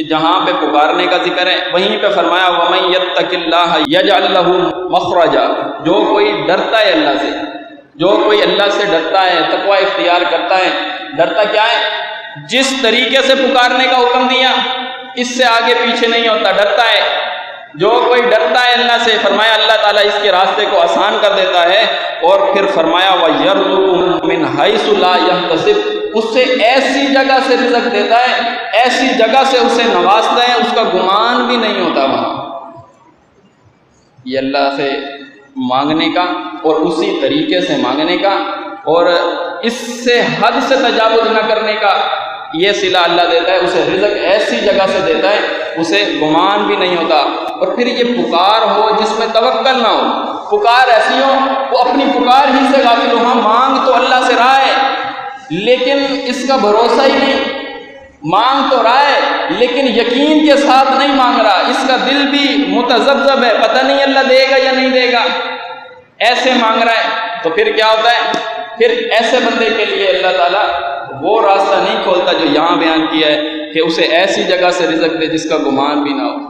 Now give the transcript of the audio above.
جہاں پہ پکارنے کا ذکر ہے وہیں پہ فرمایا وَمَن يَتَّقِ اللَّهَ يَجْعَل لَّهُ مَخْرَجًا، جو کوئی ڈرتا ہے اللہ سے، جو کوئی اللہ سے ڈرتا ہے، تقوی اختیار کرتا ہے، ڈرتا کیا ہے؟ جس طریقے سے پکارنے کا حکم دیا اس سے آگے پیچھے نہیں ہوتا، ڈرتا ہے۔ جو کوئی ڈرتا ہے اللہ سے، فرمایا اللہ تعالیٰ اس کے راستے کو آسان کر دیتا ہے، اور پھر فرمایا وَيَرْزُقْهُ مِنْ حَيْثُ لَا يَحْتَسِبُ، اس سے ایسی جگہ سے رزق دیتا ہے، ایسی جگہ سے اسے نوازتا ہے اس کا گمان بھی نہیں ہوتا وہاں۔ یہ اللہ سے مانگنے کا اور اسی طریقے سے مانگنے کا اور اس سے حد سے تجاوز نہ کرنے کا یہ صلہ اللہ دیتا ہے، اسے رزق ایسی جگہ سے دیتا ہے اسے گمان بھی نہیں ہوتا۔ اور پھر یہ پکار ہو جس میں توکل نہ ہو، پکار ایسی ہو وہ اپنی پکار ہی سے غافل ہو، ہاں مانگ تو اللہ سے رہا ہے لیکن اس کا بھروسہ ہی نہیں، مانگ تو رہا ہے لیکن یقین کے ساتھ نہیں مانگ رہا، اس کا دل بھی متذبذب ہے، پتہ نہیں اللہ دے گا یا نہیں دے گا، ایسے مانگ رہا ہے۔ تو پھر کیا ہوتا ہے؟ پھر ایسے بندے کے لیے اللہ تعالیٰ وہ راستہ نہیں کھولتا جو یہاں بیان کیا ہے کہ اسے ایسی جگہ سے رزق دے جس کا گمان بھی نہ ہو۔